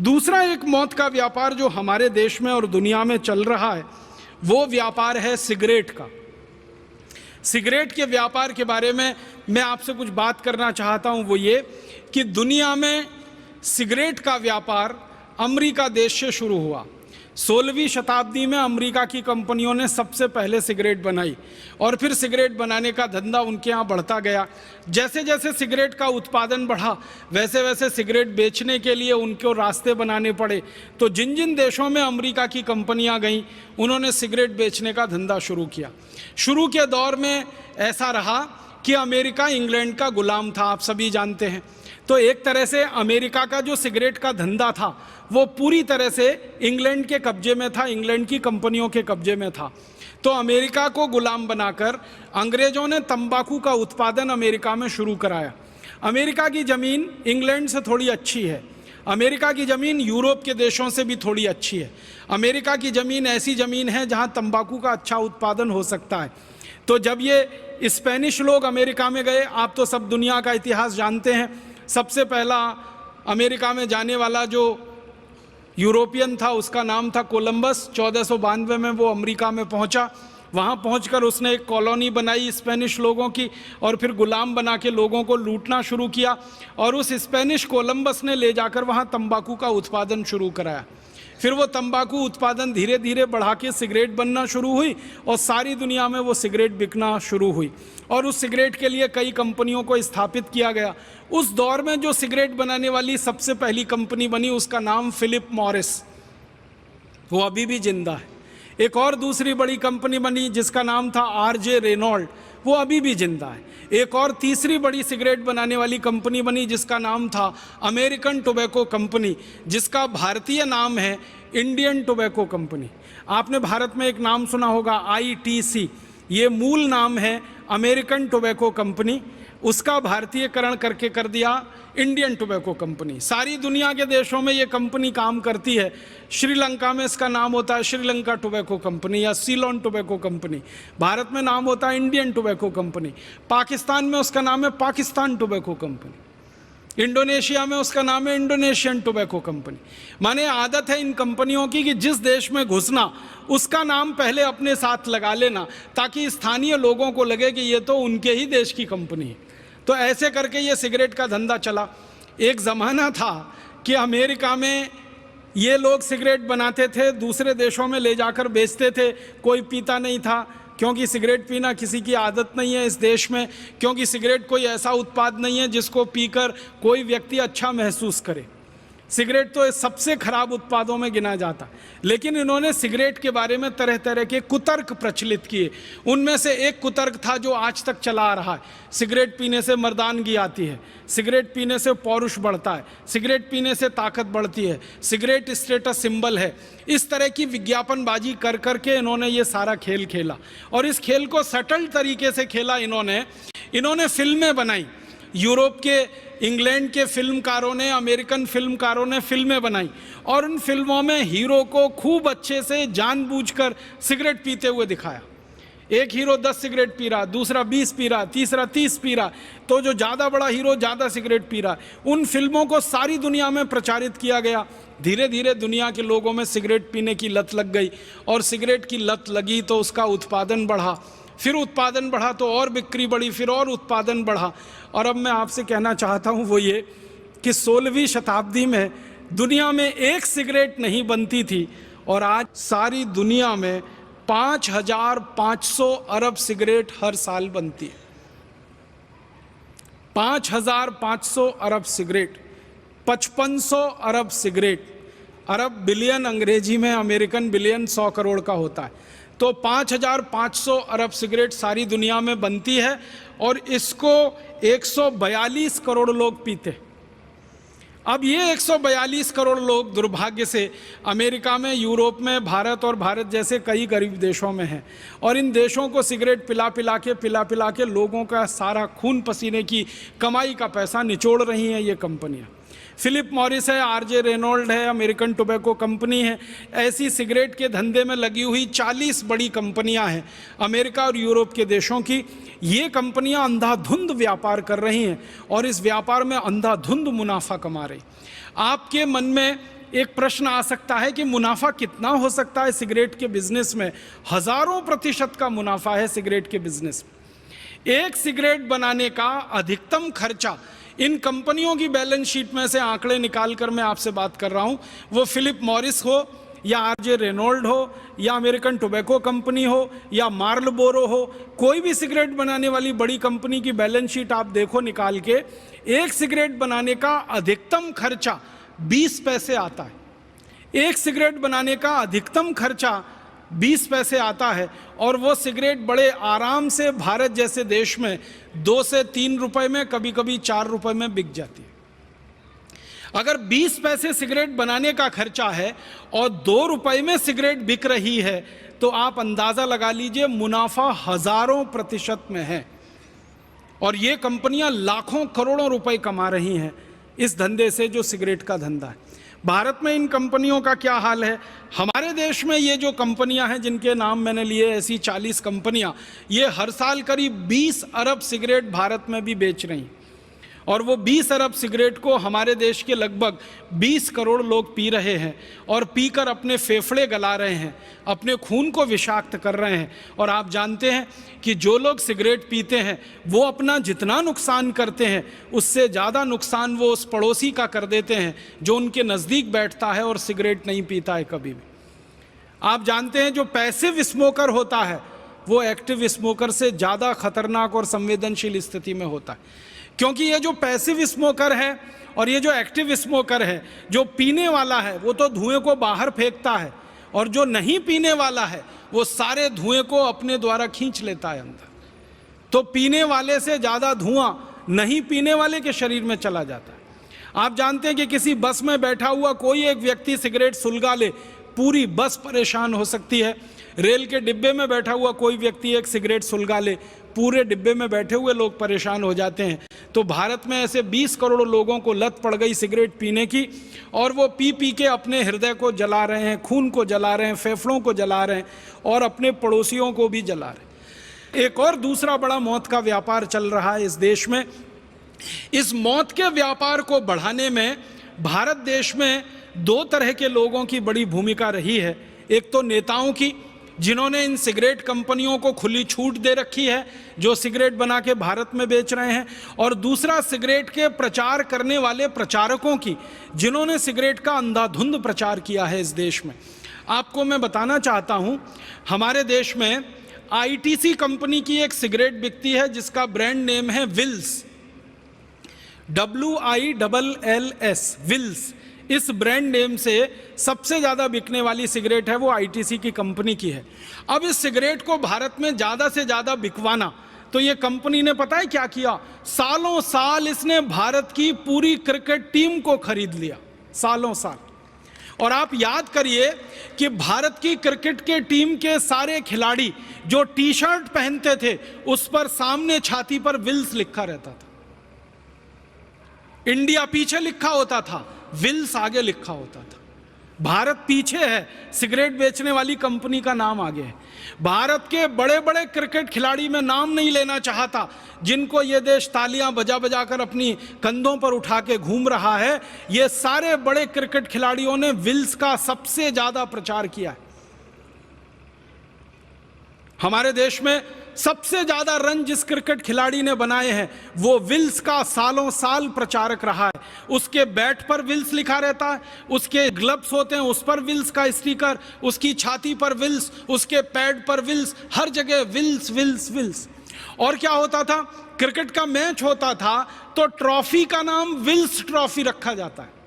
दूसरा एक मौत का व्यापार जो हमारे देश में और दुनिया में चल रहा है वो व्यापार है सिगरेट का। सिगरेट के व्यापार के बारे में मैं आपसे कुछ बात करना चाहता हूं। वो ये कि दुनिया में सिगरेट का व्यापार अमेरिका देश से शुरू हुआ। 16वीं शताब्दी में अमेरिका की कंपनियों ने सबसे पहले सिगरेट बनाई और फिर सिगरेट बनाने का धंधा उनके यहाँ बढ़ता गया। जैसे जैसे सिगरेट का उत्पादन बढ़ा वैसे वैसे सिगरेट बेचने के लिए उनको रास्ते बनाने पड़े। तो जिन जिन देशों में अमेरिका की कंपनियां गईं उन्होंने सिगरेट बेचने का धंधा शुरू किया। शुरू के दौर में ऐसा रहा कि अमेरिका इंग्लैंड का गुलाम था, आप सभी जानते हैं। तो एक तरह से अमेरिका का जो सिगरेट का धंधा था वो पूरी तरह से इंग्लैंड के कब्जे में था, इंग्लैंड की कंपनियों के कब्जे में था। तो अमेरिका को गुलाम बनाकर अंग्रेजों ने तंबाकू का उत्पादन अमेरिका में शुरू कराया। अमेरिका की ज़मीन इंग्लैंड से थोड़ी अच्छी है, अमेरिका की ज़मीन यूरोप के देशों से भी थोड़ी अच्छी है। अमेरिका की ज़मीन ऐसी ज़मीन है जहां तंबाकू का अच्छा उत्पादन हो सकता है। तो जब ये स्पेनिश लोग अमेरिका में गए, आप तो सब दुनिया का इतिहास जानते हैं, सबसे पहला अमेरिका में जाने वाला जो यूरोपियन था उसका नाम था कोलंबस। 1492 में वो अमेरिका में पहुंचा। वहां पहुंचकर उसने एक कॉलोनी बनाई स्पेनिश लोगों की और फिर गुलाम बना के लोगों को लूटना शुरू किया। और उस स्पेनिश कोलंबस ने ले जाकर वहां तंबाकू का उत्पादन शुरू कराया। फिर वो तंबाकू उत्पादन धीरे धीरे बढ़ा के सिगरेट बनना शुरू हुई और सारी दुनिया में वो सिगरेट बिकना शुरू हुई और उस सिगरेट के लिए कई कंपनियों को स्थापित किया गया। उस दौर में जो सिगरेट बनाने वाली सबसे पहली कंपनी बनी उसका नाम फिलिप मॉरिस, वो अभी भी जिंदा है। एक और दूसरी बड़ी कंपनी बनी जिसका नाम था आरजे रेनॉल्ड, वो अभी भी जिंदा है। एक और तीसरी बड़ी सिगरेट बनाने वाली कंपनी बनी जिसका नाम था अमेरिकन टोबैको कंपनी, जिसका भारतीय नाम है इंडियन टोबैको कंपनी। आपने भारत में एक नाम सुना होगा आईटीसी, ये मूल नाम है अमेरिकन टोबैको कंपनी, उसका भारतीयकरण करके कर दिया इंडियन टोबैको कंपनी। सारी दुनिया के देशों में ये कंपनी काम करती है। श्रीलंका में इसका नाम होता है श्रीलंका टोबैको कंपनी या सीलोन टोबैको कंपनी। भारत में नाम होता है इंडियन टोबैको कंपनी। पाकिस्तान में उसका नाम है पाकिस्तान टोबैको कंपनी। इंडोनेशिया में उसका नाम है इंडोनेशियन टोबैको कंपनी। माने आदत है इन कंपनियों की कि जिस देश में घुसना उसका नाम पहले अपने साथ लगा लेना ताकि स्थानीय लोगों को लगे कि ये तो उनके ही देश की कंपनी है। तो ऐसे करके ये सिगरेट का धंधा चला। एक ज़माना था कि अमेरिका में ये लोग सिगरेट बनाते थे, दूसरे देशों में ले जाकर बेचते थे। कोई पीता नहीं था क्योंकि सिगरेट पीना किसी की आदत नहीं है इस देश में, क्योंकि सिगरेट कोई ऐसा उत्पाद नहीं है जिसको पीकर कोई व्यक्ति अच्छा महसूस करे। सिगरेट तो सबसे खराब उत्पादों में गिना जाता। लेकिन इन्होंने सिगरेट के बारे में तरह तरह के कुतर्क प्रचलित किए। उनमें से एक कुतर्क था जो आज तक चला आ रहा है, सिगरेट पीने से मर्दानगी आती है, सिगरेट पीने से पौरुष बढ़ता है, सिगरेट पीने से ताकत बढ़ती है, सिगरेट स्टेटस सिंबल है। इस तरह की विज्ञापनबाजी कर करके इन्होंने ये सारा खेल खेला और इस खेल को सटल तरीके से खेला। इन्होंने फिल्में बनाई। यूरोप के, इंग्लैंड के फिल्मकारों ने, अमेरिकन फिल्मकारों ने फिल्में बनाई और उन फिल्मों में हीरो को खूब अच्छे से जानबूझकर सिगरेट पीते हुए दिखाया। एक हीरो 10 सिगरेट पी रहा, दूसरा 20 पी रहा, तीसरा 30 पी रहा, तो जो ज़्यादा बड़ा हीरो ज़्यादा सिगरेट पी रहा। उन फिल्मों को सारी दुनिया में प्रचारित किया गया। धीरे धीरे दुनिया के लोगों में सिगरेट पीने की लत लग गई और सिगरेट की लत लगी तो उसका उत्पादन बढ़ा, फिर उत्पादन बढ़ा तो और बिक्री बढ़ी, फिर और उत्पादन बढ़ा। और अब मैं आपसे कहना चाहता हूँ वो ये कि 16वीं शताब्दी में दुनिया में एक सिगरेट नहीं बनती थी और आज सारी दुनिया में 5,500 अरब सिगरेट हर साल बनती है। 5,500 अरब सिगरेट, 5500 अरब सिगरेट। अरब बिलियन अंग्रेजी में, अमेरिकन बिलियन 100 करोड़ का होता है। तो 5,500 अरब सिगरेट सारी दुनिया में बनती है और इसको 142 करोड़ लोग पीते। अब ये 142 करोड़ लोग दुर्भाग्य से अमेरिका में, यूरोप में, भारत और भारत जैसे कई गरीब देशों में हैं और इन देशों को सिगरेट पिला पिला के लोगों का सारा खून पसीने की कमाई का पैसा निचोड़ रही हैं ये कंपनियां। फिलिप मॉरिस है, आरजे रेनॉल्ड है, अमेरिकन टोबैको कंपनी है। ऐसी सिगरेट के धंधे में लगी हुई 40 बड़ी कंपनियां हैं अमेरिका और यूरोप के देशों की। ये कंपनियां अंधाधुंध व्यापार कर रही हैं और इस व्यापार में अंधाधुंध मुनाफा कमा रही। आपके मन में एक प्रश्न आ सकता है कि मुनाफा कितना हो सकता है सिगरेट के बिजनेस में। हजारों प्रतिशत का मुनाफा है सिगरेट के बिजनेस में। एक सिगरेट बनाने का अधिकतम खर्चा, इन कंपनियों की बैलेंस शीट में से आंकड़े निकालकर मैं आपसे बात कर रहा हूं, वो फिलिप मॉरिस हो या आरजे रेनॉल्ड हो या अमेरिकन टोबैको कंपनी हो या मार्लबोरो हो, कोई भी सिगरेट बनाने वाली बड़ी कंपनी की बैलेंस शीट आप देखो निकाल के, एक सिगरेट बनाने का अधिकतम खर्चा 20 पैसे आता है। एक सिगरेट बनाने का अधिकतम खर्चा 20 पैसे आता है, और वो सिगरेट बड़े आराम से भारत जैसे देश में 2 से 3 रुपए में, कभी कभी 4 रुपए में बिक जाती है। अगर 20 पैसे सिगरेट बनाने का खर्चा है और 2 रुपए में सिगरेट बिक रही है, तो आप अंदाजा लगा लीजिए मुनाफा हजारों प्रतिशत में है। और ये कंपनियां लाखों करोड़ों रुपए कमा रही हैं इस धंधे से, जो सिगरेट का धंधा है। भारत में इन कंपनियों का क्या हाल है? हमारे देश में ये जो कंपनियां हैं जिनके नाम मैंने लिए, ऐसी 40 कंपनियां, ये हर साल करीब 20 अरब सिगरेट भारत में भी बेच रही हैं। और वो 20 अरब सिगरेट को हमारे देश के लगभग 20 करोड़ लोग पी रहे हैं, और पीकर अपने फेफड़े गला रहे हैं, अपने खून को विषाक्त कर रहे हैं। और आप जानते हैं कि जो लोग सिगरेट पीते हैं वो अपना जितना नुकसान करते हैं, उससे ज़्यादा नुकसान वो उस पड़ोसी का कर देते हैं जो उनके नज़दीक बैठता है और सिगरेट नहीं पीता है कभी भी। आप जानते हैं जो पैसिव स्मोकर होता है वो एक्टिव स्मोकर से ज़्यादा खतरनाक और संवेदनशील स्थिति में होता है, क्योंकि ये जो पैसिव स्मोकर है और ये जो एक्टिव स्मोकर है, जो पीने वाला है वो तो धुएं को बाहर फेंकता है, और जो नहीं पीने वाला है वो सारे धुएं को अपने द्वारा खींच लेता है अंदर। तो पीने वाले से ज़्यादा धुआं नहीं पीने वाले के शरीर में चला जाता है। आप जानते हैं कि किसी बस में बैठा हुआ कोई एक व्यक्ति सिगरेट सुलगा ले, पूरी बस परेशान हो सकती है। रेल के डिब्बे में बैठा हुआ कोई व्यक्ति एक सिगरेट सुलगा ले, पूरे डिब्बे में बैठे हुए लोग परेशान हो जाते हैं। तो भारत में ऐसे 20 करोड़ लोगों को लत पड़ गई सिगरेट पीने की, और वो पी पी के अपने हृदय को जला रहे हैं, खून को जला रहे हैं, फेफड़ों को जला रहे हैं, और अपने पड़ोसियों को भी जला रहे हैं। एक और दूसरा बड़ा मौत का व्यापार चल रहा है इस देश में। इस मौत के व्यापार को बढ़ाने में भारत देश में 2 तरह के लोगों की बड़ी भूमिका रही है। एक तो नेताओं की, जिन्होंने इन सिगरेट कंपनियों को खुली छूट दे रखी है, जो सिगरेट बना के भारत में बेच रहे हैं, और दूसरा सिगरेट के प्रचार करने वाले प्रचारकों की, जिन्होंने सिगरेट का अंधाधुंध प्रचार किया है इस देश में। आपको मैं बताना चाहता हूं, हमारे देश में आईटीसी कंपनी की एक सिगरेट बिकती है जिसका ब्रांड नेम है विल्स, WILLS, विल्स। इस ब्रांड नेम से सबसे ज़्यादा बिकने वाली सिगरेट है वो आईटीसी की कंपनी की है। अब इस सिगरेट को भारत में ज़्यादा से ज़्यादा बिकवाना, तो ये कंपनी ने पता है क्या किया? सालों साल इसने भारत की पूरी क्रिकेट टीम को खरीद लिया, सालों साल। और आप याद करिए कि भारत की क्रिकेट के टीम के सारे खिलाड़ी जो टी शर्ट पहनते थे उस पर सामने छाती पर विल्स लिखा रहता था। इंडिया पीछे लिखा होता था, विल्स आगे लिखा होता था। भारत पीछे है, सिगरेट बेचने वाली कंपनी का नाम आगे है। भारत के बड़े बड़े क्रिकेट खिलाड़ी, मैं नाम नहीं लेना चाहता, जिनको ये देश तालियां बजा बजा कर अपनी कंधों पर उठा के घूम रहा है, ये सारे बड़े क्रिकेट खिलाड़ियों ने विल्स का सबसे ज्यादा प्रचार किया है। हमारे देश में सबसे ज्यादा रन जिस क्रिकेट खिलाड़ी ने बनाए हैं वो विल्स का सालों साल प्रचारक रहा है। उसके बैट पर विल्स लिखा रहता है, उसके ग्लव्स होते हैं उस पर विल्स का स्टिकर, उसकी छाती पर विल्स, उसके पैड पर विल्स, हर जगह विल्स विल्स विल्स। और क्या होता था, क्रिकेट का मैच होता था तो ट्रॉफी का नाम विल्स ट्रॉफी रखा जाता है।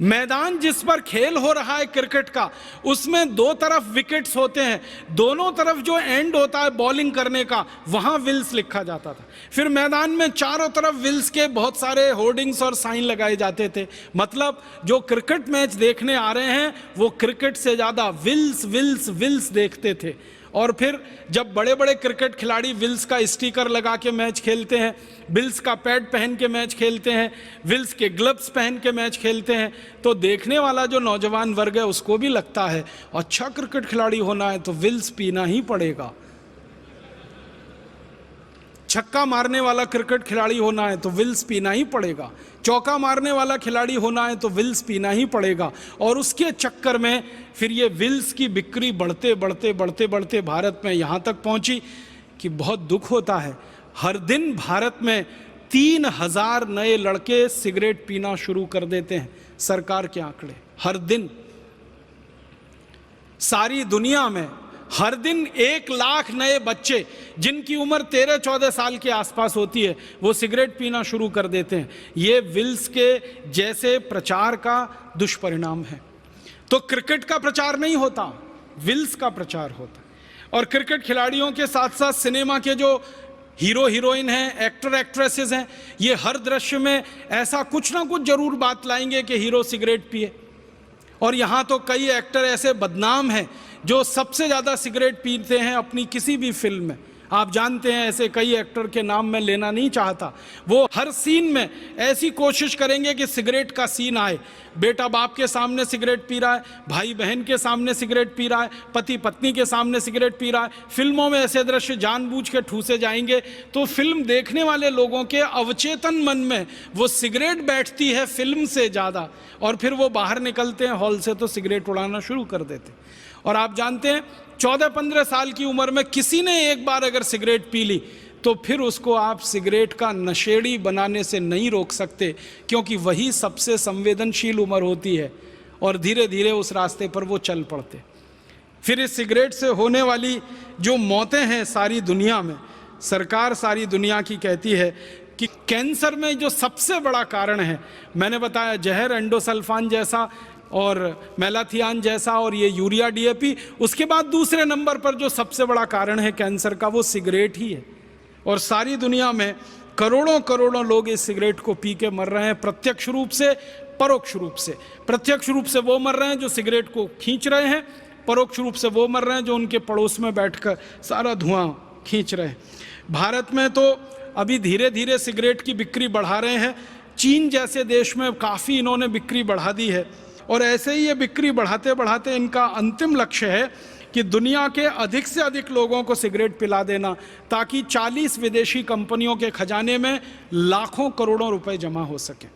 मैदान जिस पर खेल हो रहा है क्रिकेट का, उसमें 2 तरफ विकेट्स होते हैं, दोनों तरफ जो एंड होता है बॉलिंग करने का, वहां विल्स लिखा जाता था। फिर मैदान में चारों तरफ विल्स के बहुत सारे होर्डिंग्स और साइन लगाए जाते थे। मतलब जो क्रिकेट मैच देखने आ रहे हैं वो क्रिकेट से ज्यादा विल्स विल्स विल्स देखते थे। और फिर जब बड़े बड़े क्रिकेट खिलाड़ी विल्स का स्टिकर लगा के मैच खेलते हैं, विल्स का पैड पहन के मैच खेलते हैं, विल्स के ग्लव्स पहन के मैच खेलते हैं, तो देखने वाला जो नौजवान वर्ग है उसको भी लगता है अच्छा क्रिकेट खिलाड़ी होना है तो विल्स पीना ही पड़ेगा। छक्का मारने वाला क्रिकेट खिलाड़ी होना है तो विल्स पीना ही पड़ेगा, चौका मारने वाला खिलाड़ी होना है तो विल्स पीना ही पड़ेगा। और उसके चक्कर में फिर ये विल्स की बिक्री बढ़ते बढ़ते बढ़ते बढ़ते भारत में यहाँ तक पहुँची कि बहुत दुख होता है। हर दिन भारत में 3000 नए लड़के सिगरेट पीना शुरू कर देते हैं, सरकार के आंकड़े। हर दिन सारी दुनिया में हर दिन 1 लाख नए बच्चे जिनकी उम्र 13-14 साल के आसपास होती है वो सिगरेट पीना शुरू कर देते हैं। ये विल्स के जैसे प्रचार का दुष्परिणाम है। तो क्रिकेट का प्रचार नहीं होता, विल्स का प्रचार होता है। और क्रिकेट खिलाड़ियों के साथ साथ सिनेमा के जो हीरो हीरोइन हैं, एक्टर एक्ट्रेसेस हैं, ये हर दृश्य में ऐसा कुछ ना कुछ जरूर बात लाएंगे कि हीरो सिगरेट पिए। और यहाँ तो कई एक्टर ऐसे बदनाम हैं जो सबसे ज़्यादा सिगरेट पीते हैं अपनी किसी भी फिल्म में। आप जानते हैं ऐसे कई एक्टर के नाम मैं लेना नहीं चाहता। वो हर सीन में ऐसी कोशिश करेंगे कि सिगरेट का सीन आए। बेटा बाप के सामने सिगरेट पी रहा है, भाई बहन के सामने सिगरेट पी रहा है, पति पत्नी के सामने सिगरेट पी रहा है। फिल्मों में ऐसे दृश्य जानबूझ के ठूसे जाएंगे तो फिल्म देखने वाले लोगों के अवचेतन मन में वो सिगरेट बैठती है फिल्म से ज़्यादा, और फिर वो बाहर निकलते हैं हॉल से तो सिगरेट उड़ाना शुरू कर देते। और आप जानते हैं 14-15 साल की उम्र में किसी ने एक बार अगर सिगरेट पी ली तो फिर उसको आप सिगरेट का नशेड़ी बनाने से नहीं रोक सकते, क्योंकि वही सबसे संवेदनशील उम्र होती है और धीरे धीरे उस रास्ते पर वो चल पड़ते। फिर इस सिगरेट से होने वाली जो मौतें हैं सारी दुनिया में, सरकार सारी दुनिया की कहती है कि कैंसर में जो सबसे बड़ा कारण है, मैंने बताया जहर, एंडोसल्फान जैसा और मेलाथियान जैसा और ये यूरिया डीएपी, उसके बाद दूसरे नंबर पर जो सबसे बड़ा कारण है कैंसर का वो सिगरेट ही है। और सारी दुनिया में करोड़ों करोड़ों लोग इस सिगरेट को पी के मर रहे हैं, प्रत्यक्ष रूप से, परोक्ष रूप से। प्रत्यक्ष रूप से वो मर रहे हैं जो सिगरेट को खींच रहे हैं, परोक्ष रूप से वो मर रहे हैं जो उनके पड़ोस में बैठकर सारा धुआं खींच रहे हैं। भारत में तो अभी धीरे धीरे सिगरेट की बिक्री बढ़ा रहे हैं। चीन जैसे देश में काफ़ी इन्होंने बिक्री बढ़ा दी है और ऐसे ही ये बिक्री बढ़ाते बढ़ाते इनका अंतिम लक्ष्य है कि दुनिया के अधिक से अधिक लोगों को सिगरेट पिला देना, ताकि 40 विदेशी कंपनियों के खजाने में लाखों करोड़ों रुपए जमा हो सके।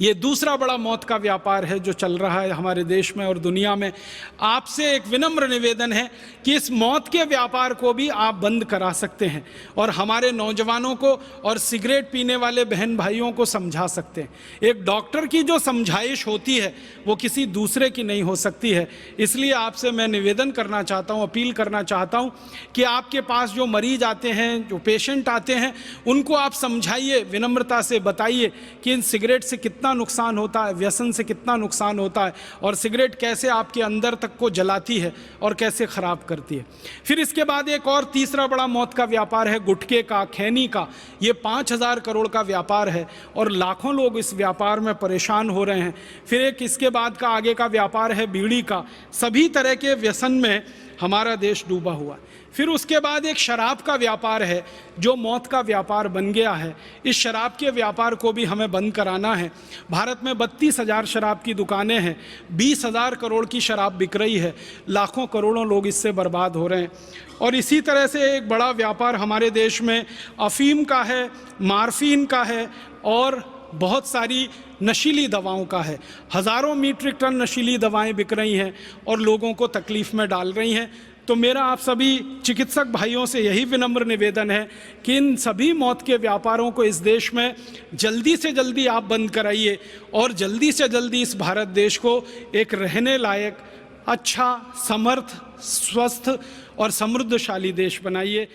ये दूसरा बड़ा मौत का व्यापार है जो चल रहा है हमारे देश में और दुनिया में। आपसे एक विनम्र निवेदन है कि इस मौत के व्यापार को भी आप बंद करा सकते हैं और हमारे नौजवानों को और सिगरेट पीने वाले बहन भाइयों को समझा सकते हैं। एक डॉक्टर की जो समझाइश होती है वो किसी दूसरे की नहीं हो सकती है। इसलिए आपसे मैं निवेदन करना चाहता हूँ, अपील करना चाहता हूँ कि आपके पास जो मरीज आते हैं, जो पेशेंट आते हैं, उनको आप समझाइए, विनम्रता से बताइए कि इन सिगरेट से कितना नुकसान होता है, व्यसन से कितना नुकसान होता है और सिगरेट कैसे आपके अंदर तक को जलाती है और कैसे खराब करती है। फिर इसके बाद एक और तीसरा बड़ा मौत का व्यापार है गुटखे का, खैनी का। ये 5000 करोड़ का व्यापार है और लाखों लोग इस व्यापार में परेशान हो रहे हैं। फिर एक इसके बाद का आगे का व्यापार है बीड़ी का। सभी तरह के व्यसन में हमारा देश डूबा हुआ है। फिर उसके बाद एक शराब का व्यापार है जो मौत का व्यापार बन गया है। इस शराब के व्यापार को भी हमें बंद कराना है। भारत में 32,000 शराब की दुकानें हैं, 20,000 करोड़ की शराब बिक रही है, लाखों करोड़ों लोग इससे बर्बाद हो रहे हैं। और इसी तरह से एक बड़ा व्यापार हमारे देश में अफीम का है, मार्फीन का है और बहुत सारी नशीली दवाओं का है। हज़ारों मीट्रिक टन नशीली दवाएं बिक रही हैं और लोगों को तकलीफ़ में डाल रही हैं। तो मेरा आप सभी चिकित्सक भाइयों से यही विनम्र निवेदन है कि इन सभी मौत के व्यापारों को इस देश में जल्दी से जल्दी आप बंद कराइए और जल्दी से जल्दी इस भारत देश को एक रहने लायक, अच्छा, समर्थ, स्वस्थ और समृद्धशाली देश बनाइए।